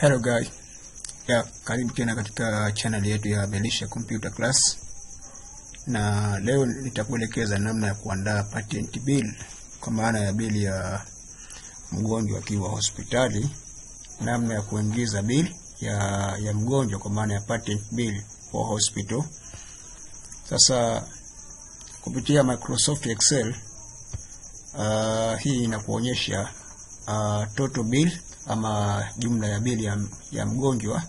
Hello guys. Karibu tena katika channel yetu ya Belisha Computer Class. Na leo nitakuelekeza namna ya kuandaa patent bill, kwa maana ya bili ya mgonjwa akiwa hospitali, namna ya kuingiza bill ya mgonjwa kwa maana ya patent bill for hospital. Sasa kupitia Microsoft Excel, hii inakuonyesha total bill ama jumla ya bili ya mgonjwa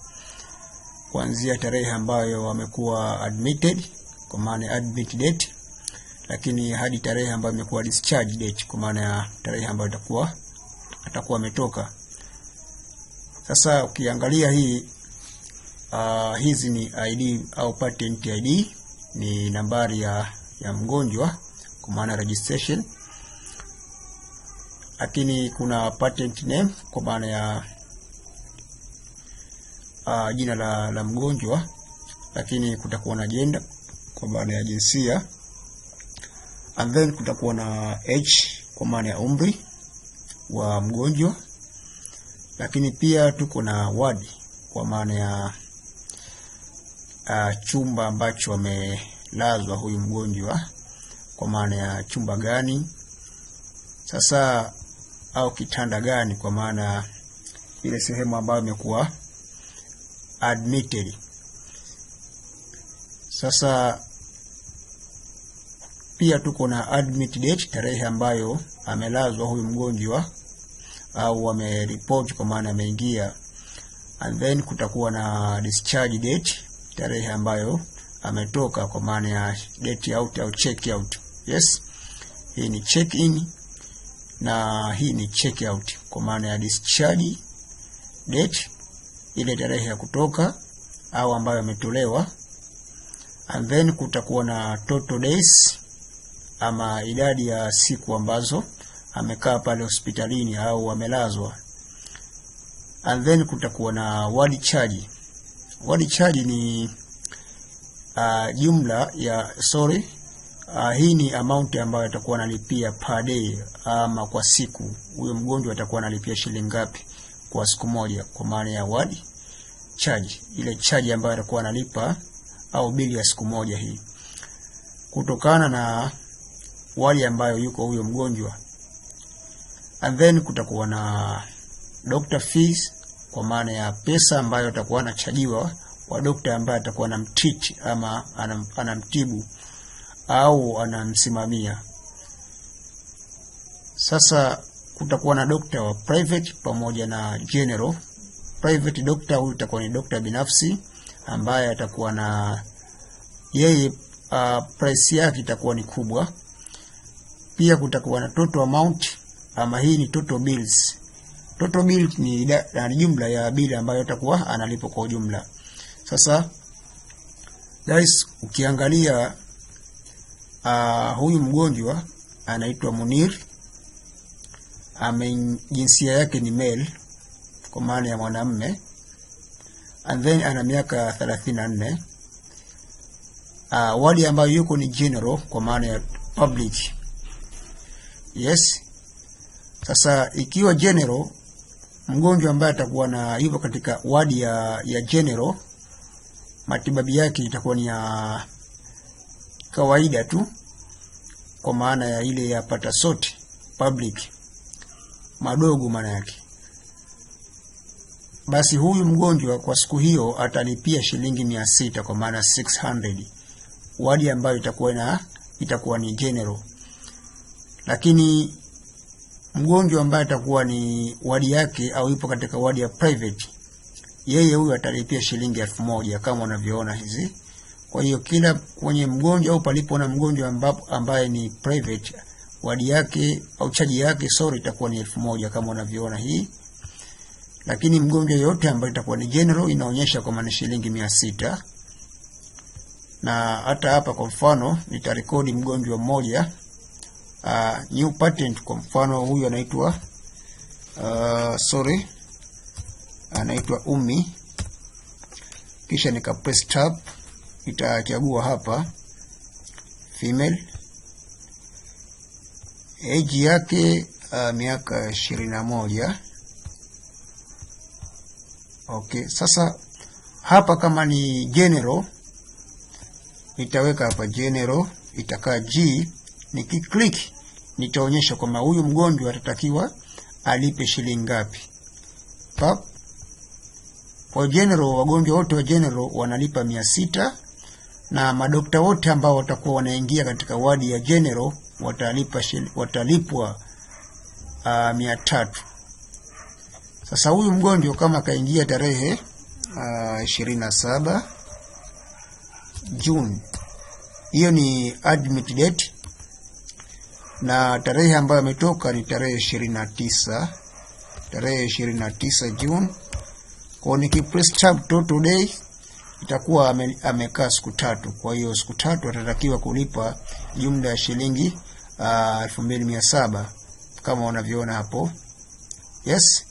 kuanzia tarehe ambayo amekuwa admitted kwa maana ya admit date, lakini hadi tarehe ambayo amekuwa discharge date kwa maana ya tarehe ambayo atakuwa ametoka. Sasa ukiangalia hii hizi ni ID au patent ID, ni nambari ya mgonjwa kwa maana registration. Lakini kuna patent name kwa maana ya jina la mgonjwa, lakini kutakuwa na gender kwa maana ya jinsia, and then kutakuwa na age kwa maana ya umri wa mgonjwa, lakini pia tuko na ward kwa maana ya chumba ambacho amelazwa huyu mgonjwa kwa maana ya chumba gani sasa, au kitanda gani kwa maana ile sehemu ambayo imekuwa admitted. Sasa pia tuko na admit date, tarehe ambayo amelazwa huyu mgonjwa au amereport kwa maana ameingia, and then kutakuwa na discharge date, tarehe ambayo ametoka kwa maana ya date out au check out. Yes, hii ni check in na hii ni check out kwa maana ya discharge date, ile tarehe ya kutoka au ambayo ametolewa, and then kutakuwa na total days ama idadi ya siku ambazo amekaa pale hospitalini au amelazwa, and then kutakuwa na ward charge. Ward charge ni jumla ya hii ni amount ambayo atakuwa analipia per day ama kwa siku. Huyo mgonjwa atakuwa analipia shilingi ngapi kwa siku moja kwa maana ya ward charge, ile charge ambayo atakuwa analipa au bili ya siku moja hii, kutokana na wadi ambayo yuko huyo mgonjwa. And then kutakuwa na doctor fees kwa maana ya pesa ambayo atakuwa anachajiwa kwa doctor ambaye atakuwa anamtreat ama anamtibu au anamsimamia. Sasa kutakuwa na doctor wa private pamoja na general. Private doctor huyu itakuwa ni doctor binafsi ambaye atakuwa na yeye price yake itakuwa ni kubwa. Pia kutakuwa na total amount ama hii ni total bills. Total bill ni jumla ya bili ambayo atakuwa analipa kwa ujumla. Sasa guys, ukiangalia huyu mgonjwa anaitwa Munir, jinsia yake ni male kwa maana ya mwanamume, and then ana miaka 34. Wadi ambayo yuko ni general kwa maana ya public. Yes. Sasa ikiwa general, mgonjwa ambaye atakuwa na yupo katika wadi ya general, matibabu yake itakuwa ni ya kawaida tu kwa maana ya ile ya patasoti public madogo maana yake. Basi huyu mgonjwa kwa siku hiyo atalipia shilingi 600 kwa maana 600, wadi ambayo itakuwa ni general. Lakini mgonjwa ambaye atakuwa ni wadi yake au yupo katika wadi ya private, yeye huyu atalipia shilingi 1000 kama unavyoona hizi. Kwa hiyo kila kwenye mgonjwa au palipo na mgonjwa ambaye ni private, wadi yake au charge yake itakuwa ni 1000 kama unavyoona hii. Lakini mgonjwa yote ambaye itakuwa ni general inaonyesha kwa maana shilingi 600. Na hata hapa kwa mfano nitarekodi mgonjwa mmoja new patent. Kwa mfano huyu anaitwa anaitwa Umi, kisha nika press tab, itachagua hapa female, age yake miaka 21, Okay, sasa hapa kama ni general nitaweka hapa general, itakaa G. Nikiklik nitaonyesha kwamba huyu mgonjwa atatakiwa alipe shilingi ngapi. Pap. Kwa general, wagonjwa wote wa general wanalipa 600, na madokta wote ambao watakuwa wanaingia katika wadi ya general watalipwa 300. Sasa huyu mgonjwa kama kaingia tarehe 27 June, hiyo ni admit date, na tarehe ambayo ametoka ni tarehe 29 June. Kwa nikipress tab total day itakuwa amekaa siku 3. Kwa hiyo siku 3 atatakiwa kulipa jumla ya shilingi 2700 kama unavyoona hapo. Yes.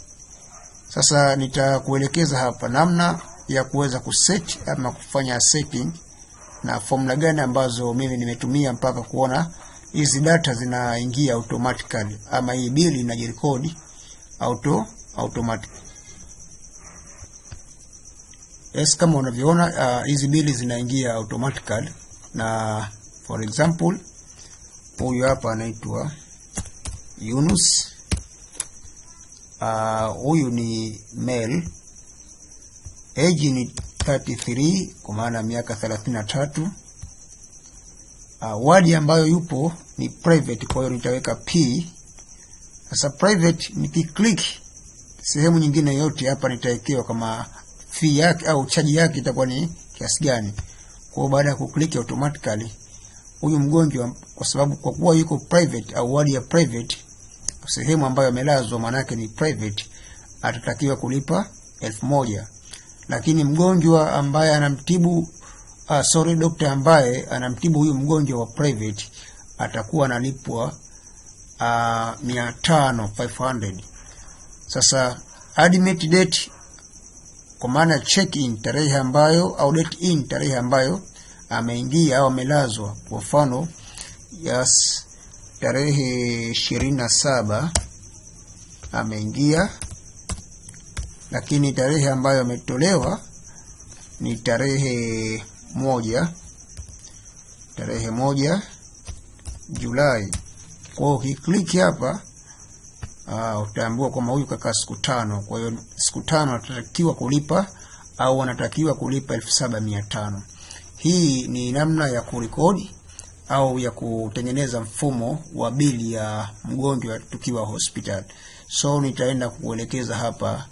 Sasa nitakuelekeza hapa namna ya kuweza kuset ama kufanya setting na formula gani ambazo mimi nimetumia mpaka kuona hizi data zinaingia automatically, ama hii bill inajirekodi automatic. Yes, kama unavyoona hizi bili zinaingia automatically. Na for example huyu hapa anaitwa Yunus. Huyu ni male, age ni 33, kwa maana miaka 33. Wadi ambayo yupo ni private, kwa hiyo nitaweka P. Sasa private nikiklik sehemu nyingine yote hapa nitawekewa kama fee yake au charge yake itakuwa ni kiasi gani. Kwa baada ya kuklik automatically huyu mgonjwa, kwa sababu kwa kuwa yuko private au wadi ya private, sehemu ambayo amelazwa maana yake ni private, atatakiwa kulipa 1000. Lakini mgonjwa ambaye anamtibu doctor ambaye anamtibu huyu mgonjwa wa private atakuwa analipwa 500. Sasa admit date kwa maana check in tarehe ambayo au date in tarehe ambayo ameingia au amelazwa. Kwa mfano yes, tarehe 27 ameingia, lakini tarehe ambayo ametolewa ni tarehe 1 Julai. Kwa hiyo ukiklik hapa utaambiwa kwamba huyu kakaa siku 5. Kwa hiyo siku 5 atatakiwa kulipa au anatakiwa kulipa 7500. Hii ni namna ya kurekodi au ya kutengeneza mfumo wa bili ya mgonjwa tukiwa hospital. So nitaenda kuelekeza hapa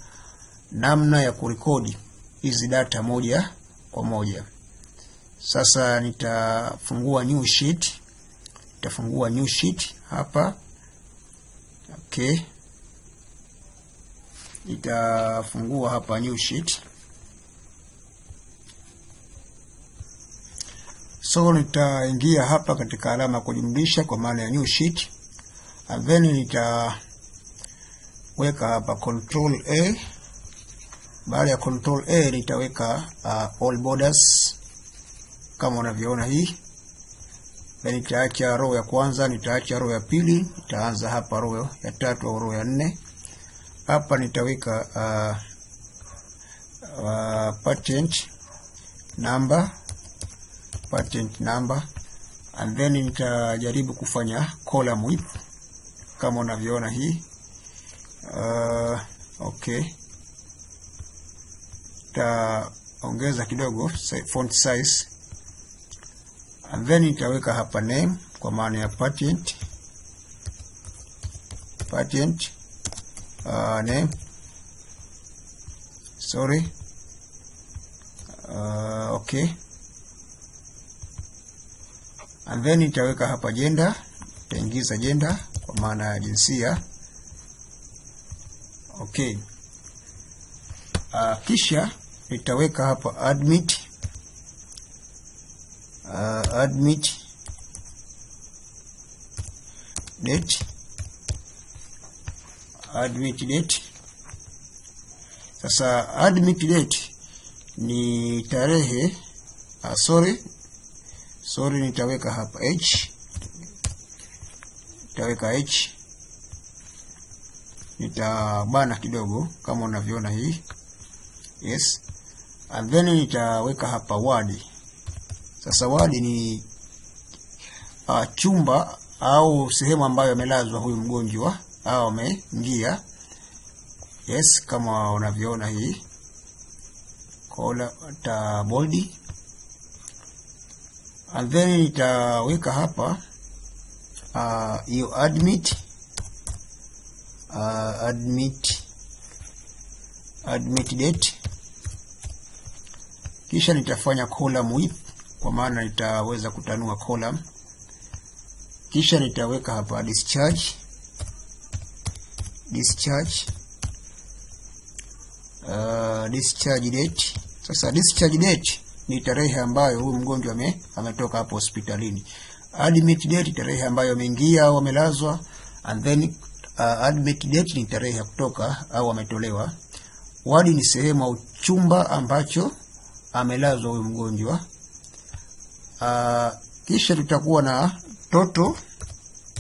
namna ya kurekodi hizi data moja kwa moja. Sasa nitafungua new sheet, hapa. Okay. Nitafungua hapa new sheet. So nitaingia hapa katika alama kujumlisha kwa maana ya new sheet. And then nitaweka hapa control A. Baada ya control A nitaweka all borders kama unavyoona hii. Then nitaacha row ya kwanza, nitaacha row ya pili, nitaanza hapa row ya 3 au row ya 4. Hapa nitaweka patent number, and then nitajaribu kufanya column width kama unavyoona hii. Okay. Taongeza kidogo font size, and then nitaweka hapa name kwa maana ya patent name, sorry. Okay. And then nitaweka hapa gender, nitaingiza gender kwa maana ya jinsia. Okay. Kisha nitaweka hapa admit date. Sasa admit date ni tarehe sorry, nitaweka hapa H, nitabana kidogo kama unavyoona hii. Yes, and then nitaweka hapa ward. Sasa ward ni chumba au sehemu ambayo amelazwa huyu mgonjwa au ameingia. Yes, kama unavyoona hii kola ta bold, and then nitaweka hapa hiyo admit date, kisha nitafanya column width kwa maana nitaweza kutanua column, kisha nitaweka hapa discharge date. Sasa discharge date ni tarehe ambayo huyu mgonjwa ametoka hapo hospitalini. Admit date tarehe ambayo ameingia au amelazwa, and then admit date ni tarehe ya kutoka au ametolewa. Ward ni sehemu au chumba ambacho amelazwa huyu mgonjwa. Kisha tutakuwa na total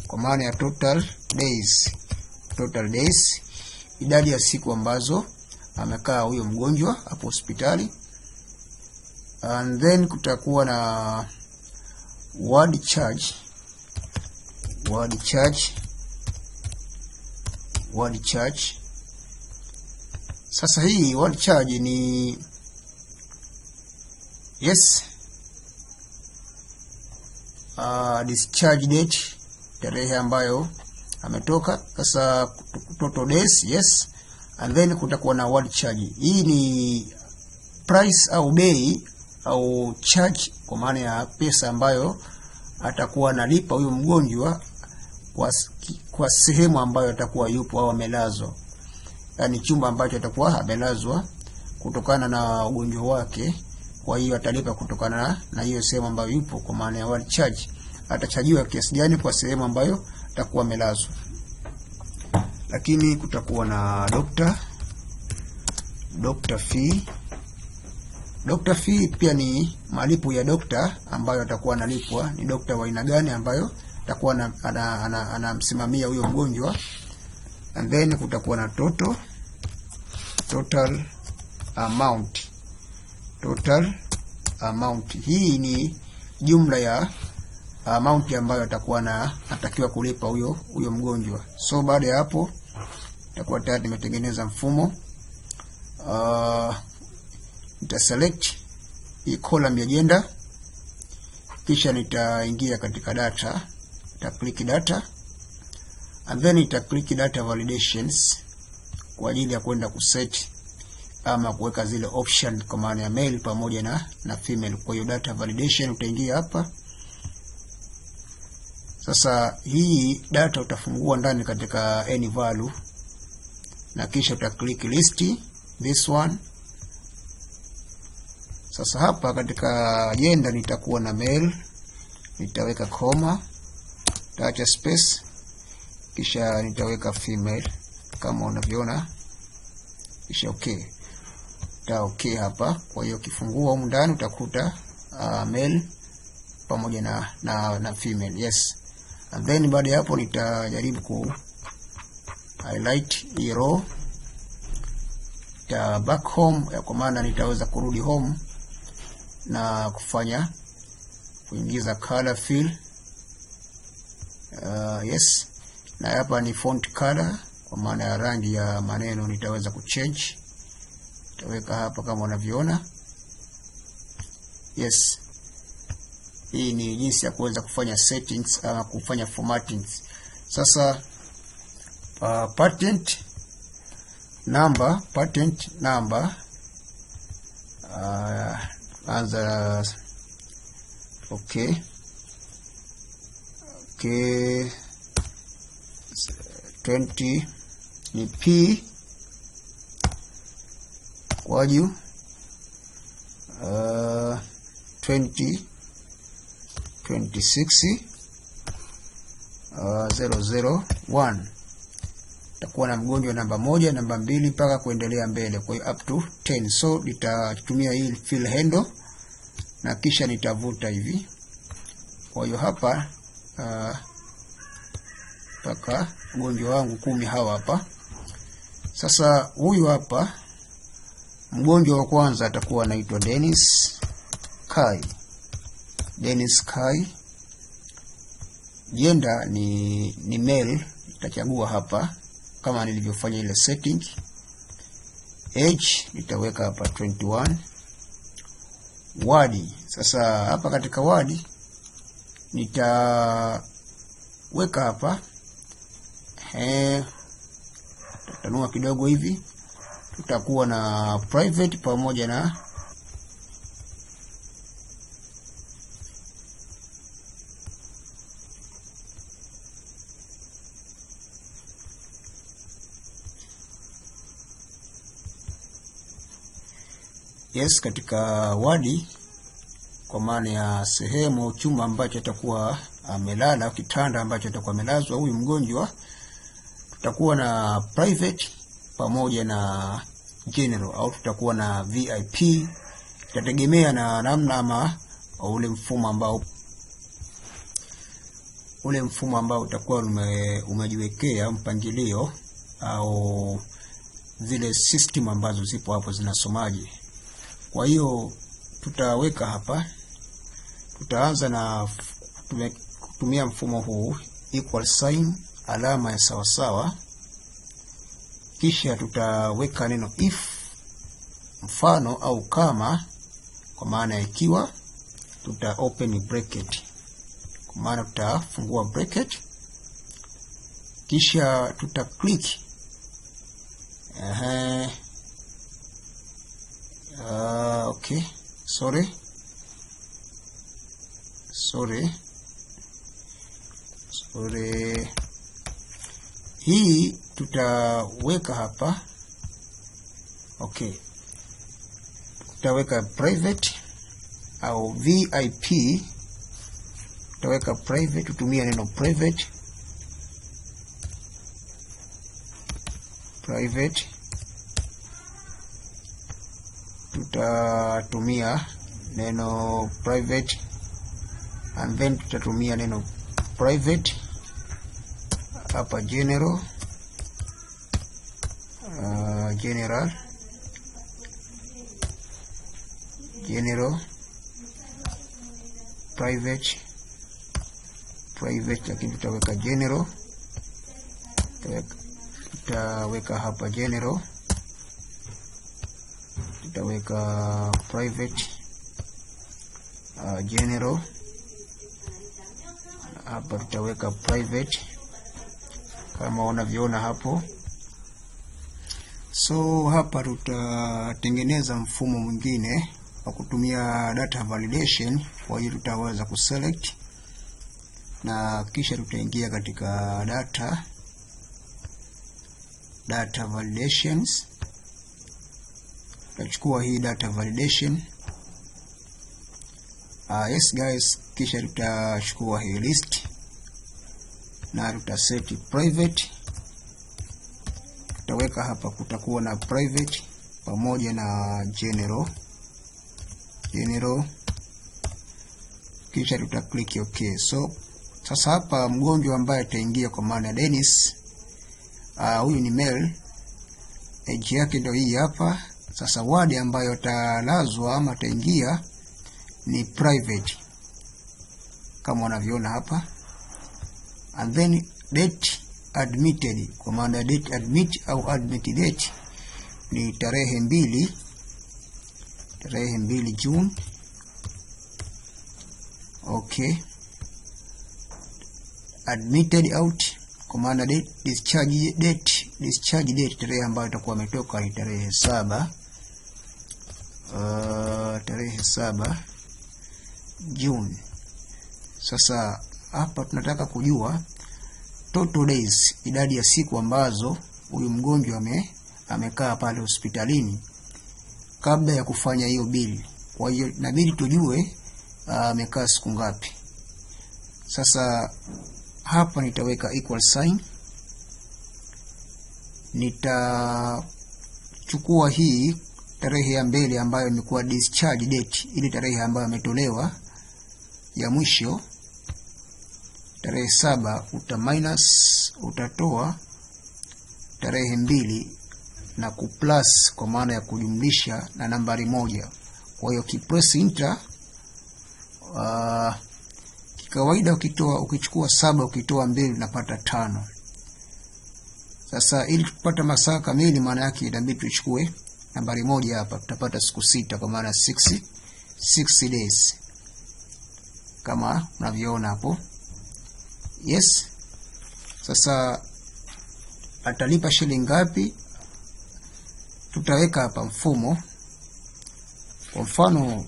kwa maana ya total days, idadi ya siku ambazo amekaa huyo mgonjwa hapo hospitali. And then kutakuwa na ward charge. Sasa hii ward charge ni yes, discharge date tarehe ambayo ametoka. Sasa total days, yes, and then kutakuwa na ward charge. Hii ni price au bei au charge kwa maana ya pesa ambayo atakuwa analipa huyo mgonjwa kwa sehemu ambayo atakuwa yupo au amelazwa, yani chumba ambacho atakuwa amelazwa kutokana na ugonjwa wake. Kwa hiyo atalipa kutokana na hiyo sehemu ambayo yupo, kwa maana ya ward charge. Atachajiwa kiasi gani kwa sehemu ambayo atakuwa amelazwa. Lakini kutakuwa na doctor fee. Doctor fee pia ni malipo ya dokta ambayo atakuwa analipwa. Ni dokta wa aina gani ambayo atakuwa anamsimamia huyo mgonjwa. And then kutakuwa na total amount. Hii ni jumla ya amount ambayo atakuwa anatakiwa kulipa huyo mgonjwa. So baada ya hapo itakuwa tayari nimetengeneza mfumo. Nita select hii column ya gender, kisha nitaingia katika data, nita click data, and then nita click data validations kwa ajili ya kwenda kuset ama kuweka zile option kwa maana ya male pamoja na female. Kwa hiyo data validation utaingia hapa. Sasa hii data utafungua ndani katika any value, na kisha uta click list this one. Sasa hapa katika gender nitakuwa na male, nitaweka comma, nitaacha space, kisha nitaweka female kama unavyoona, kisha okay. Okay hapa. Kwa hiyo kifungua humu ndani utakuta male pamoja na female. Yes. And then baada ya hapo nitajaribu ku highlight hii row, ta back home kwa maana nitaweza kurudi home na kuingiza color fill. Yes. Na hapa ni font color kwa maana ya rangi ya maneno nitaweza kuchange. Nitaweka hapa kama unavyoona. Yes. Hii ni jinsi ya kuweza kufanya settings ama kufanya formattings. Sasa patent number anza okay 20 ni P kwa juu 2026 001. Takuwa na mgonjwa namba 1, namba 2 mpaka kuendelea mbele, kwa hiyo up to 10. So nitatumia hii fill handle na kisha nitavuta hivi. Kwa hiyo hapa mpaka mgonjwa wangu 10 hawa hapa. Sasa huyu hapa Mgonjwa wa kwanza atakuwa anaitwa Dennis Kai. Gender ni male, nitachagua hapa kama nilivyofanya ile setting. Age nitaweka hapa 21. Wadi, sasa hapa katika wadi nitaweka hapa tutanua kidogo hivi, tutakuwa na private pamoja na katika wadi, kwa maana ya sehemu chumba ambacho atakuwa amelala, kitanda ambacho atakuwa amelazwa huyu mgonjwa, tutakuwa na private pamoja na general, au tutakuwa na VIP. Itategemea na namna ama ule mfumo ambao utakuwa umejiwekea mpangilio, au zile system ambazo zipo hapo zinasomaje. Kwa hiyo tutaweka hapa, tutaanza na kutumia mfumo huu equal sign, alama ya sawasawa, kisha tutaweka neno if, mfano au kama, kwa maana ikiwa, tuta open bracket, kwa maana tutafungua bracket, kisha tuta click okay, sorry, hii tutaweka hapa. Okay, tutaweka private au VIP, tutaweka private, tutumia neno private, tutatumia neno private, and then tutatumia neno private hapa general, private, lakini tutaweka general, tutaweka hapa general, tutaweka private general, hapa tutaweka private kama unavyoona hapo. So hapa tutatengeneza mfumo mwingine wa kutumia data validation. Kwa hiyo tutaweza kuselect na kisha tutaingia katika data validations. Tutachukua hii data validation, yes guys, kisha tutachukua hii list na tutaset private. Tutaweka hapa, kutakuwa na private pamoja na general, kisha tuta click okay. So sasa hapa mgonjwa ambaye ataingia, kwa maana Dennis, huyu ni male, age yake ndio hii hapa. Sasa wadi ambayo atalazwa ama ataingia ni private kama unavyoona hapa, and then date admitted, kwa maana date admit au admit date ni tarehe 2 June. Okay, admitted out, kwa maana discharge date, tarehe ambayo itakuwa imetoka ni tarehe 7 June. Sasa hapa tunataka kujua total days, idadi ya siku ambazo huyu mgonjwa amekaa pale hospitalini kabla ya kufanya hiyo bili. Kwa hiyo inabidi tujue amekaa siku ngapi. Sasa hapa nitaweka equal sign, nitachukua hii tarehe ya mbele ambayo imekuwa discharge date, ile tarehe ambayo ametolewa ya mwisho, tarehe 7, utatoa tarehe 2 na kuplus kwa maana ya kujumlisha na nambari moja. Kwa hiyo kipress enter, kikawaida ukichukua 7 ukitoa 2 unapata 5. Sasa ili tupata masaa kamili, maana yake inabidi tuchukue nambari moja hapa, tutapata siku 6 kwa maana 6 days kama unavyoona hapo. Yes. Sasa atalipa shilingi ngapi? Tutaweka hapa mfumo. Kwa mfano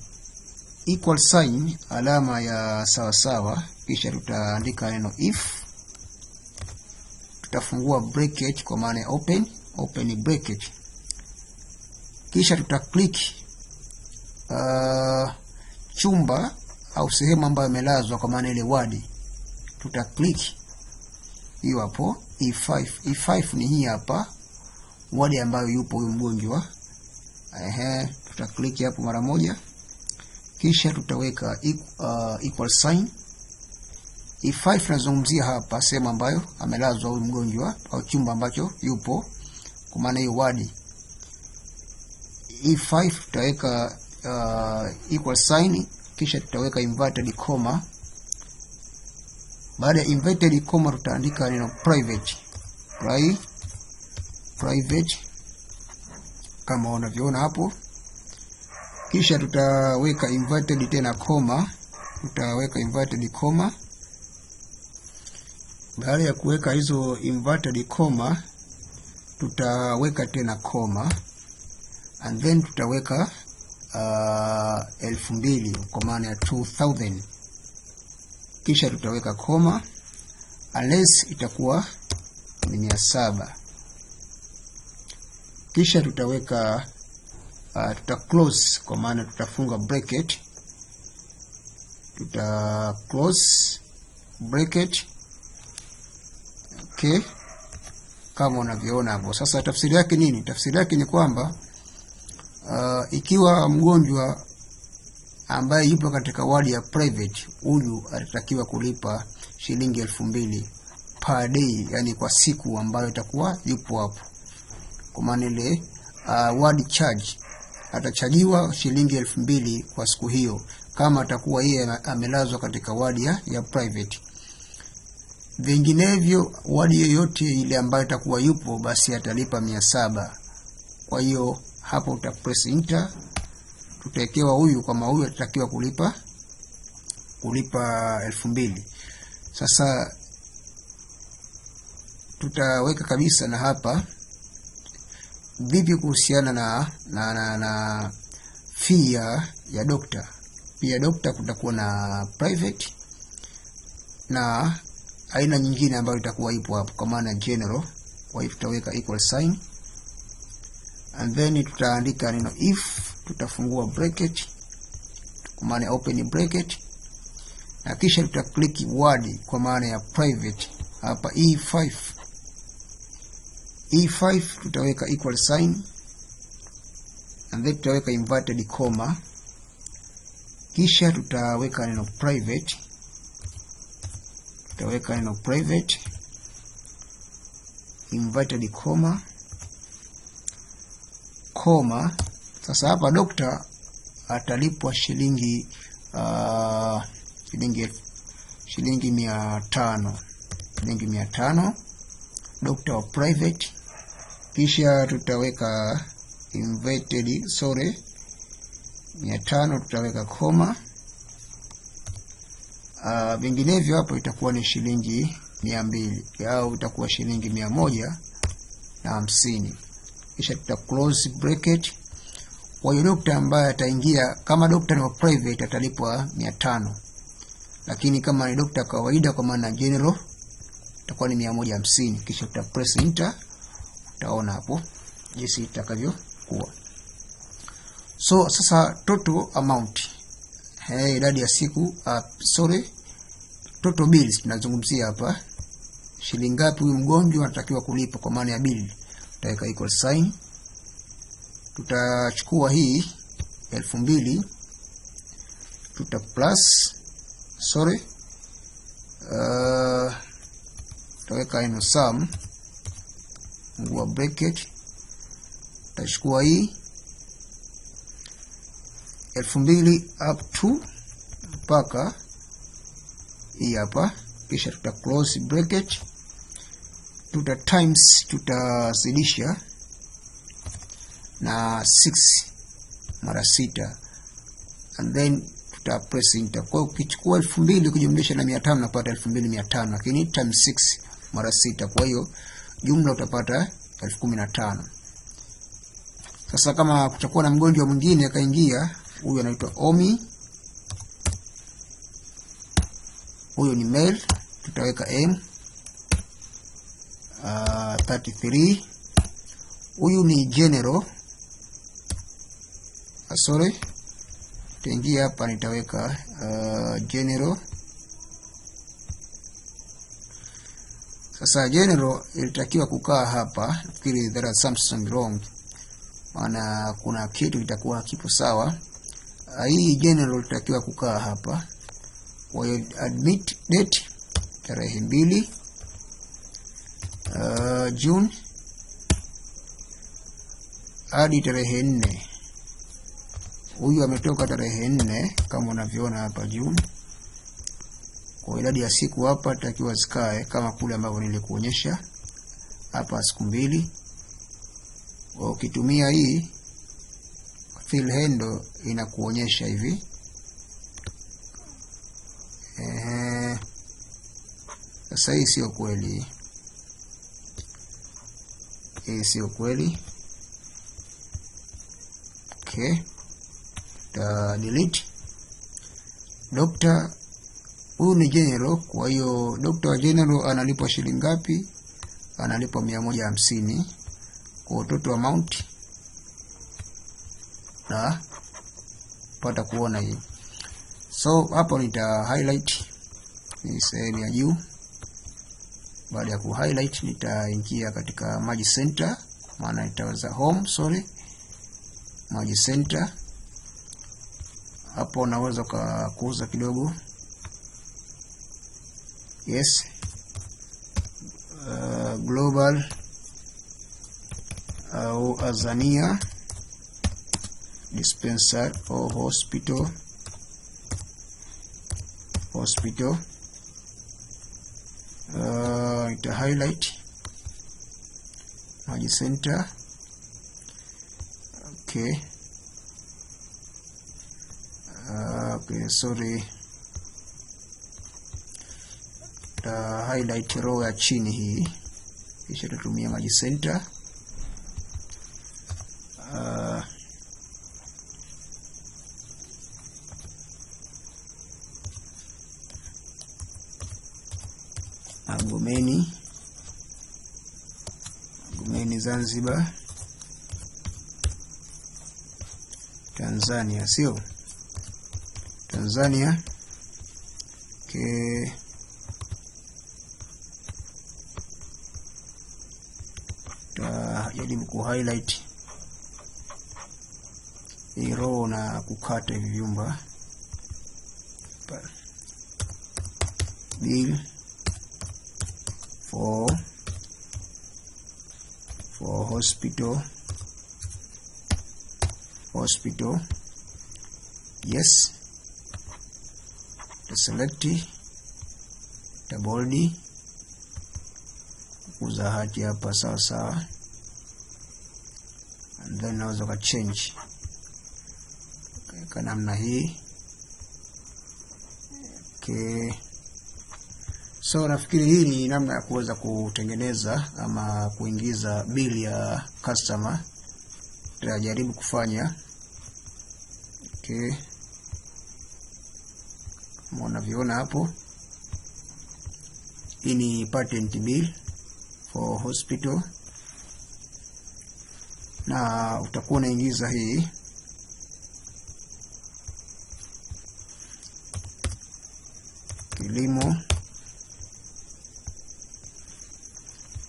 equal sign, alama ya sawa sawa, kisha tutaandika neno if, tutafungua bracket kwa maana open bracket, kisha tutaklik chumba au sehemu ambayo imelazwa kwa maana ile word, tutaklik hiyo hapo E5. E5 ni hii hapa word ambayo yupo huyo mgonjwa. Tutaklik hapo mara moja, kisha tutaweka equal sign. E5 tunazungumzia hapa sehemu ambayo amelazwa huyo mgonjwa au chumba ambacho yupo kwa maana hiyo word. E5 tutaweka equal sign, kisha tutaweka inverted comma. Baada ya inverted comma tutaandika neno private kama unavyoona hapo, kisha tutaweka inverted tena comma, Baada ya kuweka hizo inverted comma tutaweka tena comma, and then tutaweka 2000 kwa maana ya 2000, kisha tutaweka comma unless itakuwa ni 700, kisha tutaweka tuta close kwa maana tutafunga bracket, tuta close bracket. Okay, kama unavyoona hapo. Sasa tafsiri yake nini? Tafsiri yake ni kwamba ikiwa mgonjwa ambaye yupo katika ward ya private, huyu atatakiwa kulipa shilingi 2000 per day, yani kwa siku ambayo itakuwa yupo hapo. Kwa maana ile ward charge, atachajiwa shilingi 2000 kwa siku hiyo kama atakuwa yeye amelazwa katika ward ya private. Vinginevyo ward yoyote ile ambayo itakuwa yupo basi atalipa 700. Kwa hiyo hapo utapress enter, tutawekewa huyu kama huyu atatakiwa kulipa 2000. Sasa tutaweka kabisa na hapa vipi kuhusiana na fee ya doctor. Pia doctor kutakuwa na private na aina nyingine ambayo itakuwa ipo hapo kwa maana general. Kwa hiyo tutaweka equal sign, and then tutaandika neno if, tutafungua bracket kwa maana open bracket, na kisha tutaklik word kwa maana ya private hapa E5. E5 tutaweka equal sign, and then tutaweka inverted comma, kisha tutaweka neno private, inverted comma. Sasa hapa doctor atalipwa shilingi 500 doctor wa private, kisha tutaweka inverted 500, tutaweka comma. Vinginevyo hapo itakuwa ni shilingi 200 au itakuwa shilingi 150, kisha tuta close bracket. Kwa hiyo doctor ambaye ataingia kama doctor ni wa private atalipwa 500, lakini kama ni doctor kawaida kwa maana general itakuwa ni 150. Kisha tuta press enter, utaona hapo jinsi itakavyokuwa. So sasa total amount, idadi ya siku, total bills tunazungumzia hapa. Shilingi ngapi huyu mgonjwa anatakiwa kulipa kwa maana ya bill. Tutaweka equal sign, tutachukua hii 2000, tuta plus tutaweka neno sum, fungua bracket, Tutachukua hii 2000 up to mpaka hii hapa, kisha tuta close bracket, tuta times, tutazidisha na 6 mara 6, and then tuta press enter. Kwa ukichukua 2000 kujumlisha na 500 unapata 2500, lakini times 6 mara 6, kwa hiyo jumla utapata 15000. Sasa kama kutakuwa na mgonjwa mwingine akaingia, huyu anaitwa Omi, huyu ni male, tutaweka M 33. Huyu ni general, sorry, tutaingia hapa, nitaweka general. Sasa general ilitakiwa kukaa hapa, nafikiri there are something wrong, maana kuna kitu kitakuwa kipo sawa. Hii general ilitakiwa kukaa hapa. Kwa hiyo admit date tarehe 2 June hadi tarehe 4. Huyu ametoka tarehe 4 kama unavyoona hapa June. Kwa idadi ya siku hapa takiwa zikae kama kule ambavyo nilikuonyesha hapa, siku 2. Ukitumia hii fill handle inakuonyesha hivi. Sasa hii sio kweli, hii sio kweli. Okay, ta delete. Doctor, huyu ni general, kwa hiyo doctor wa general analipwa shilingi ngapi? Analipwa 150 kwa total amount, na pata kuona hii. So hapo nita highlight ni sehemu ya juu. Baada ya ku highlight nitaingia katika Merge Center, maana itaweza home, sorry, Merge Center. Hapo unaweza kuuza kidogo. Yes, global au Azania dispensary or hospital ita highlight Merge Center. Okay, okay, sorry, ta highlight row ya chini hii, kisha tutumia Merge Center. Magomeni Zanzibar, Tanzania, sio Tanzania. Okay, jaribu ku highlight hii row na kukata hivi vyumba. Bill for hospital, yes, the select the bold kuza hati hapa sawa sawa, and then naweza ka change kwa namna hii. Okay, so nafikiri hii ni namna ya kuweza kutengeneza ama kuingiza bill ya customer. Tutajaribu kufanya. Okay, kama unavyoona hapo, hii ni patent bill for hospital, na utakuwa unaingiza hii kilimo.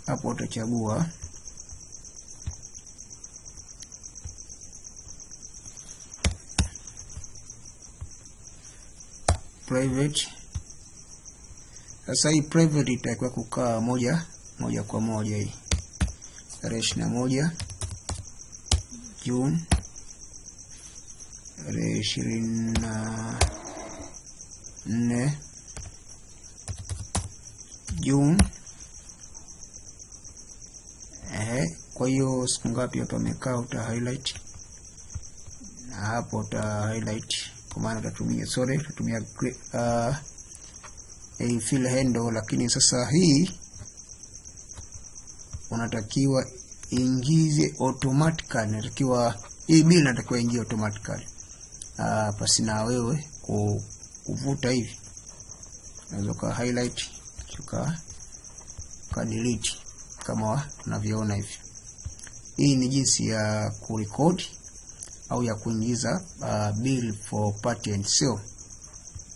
Hapo utachagua private. Sasa hii private itakuwa kukaa moja kwa moja, hii tarehe 21 June 24 June. Kwa hiyo siku ngapi hapa amekaa, uta highlight na hapo uta highlight, kwa maana utatumia fill handle. Lakini sasa hii unatakiwa ingize automatically, inatakiwa hii bill inatakiwa ingie automatically pasi na wewe kuvuta hivi. Unaweza ka highlight ka delete kama unavyoona hivi. Hii ni jinsi ya kurecord au ya kuingiza bill for patent sale.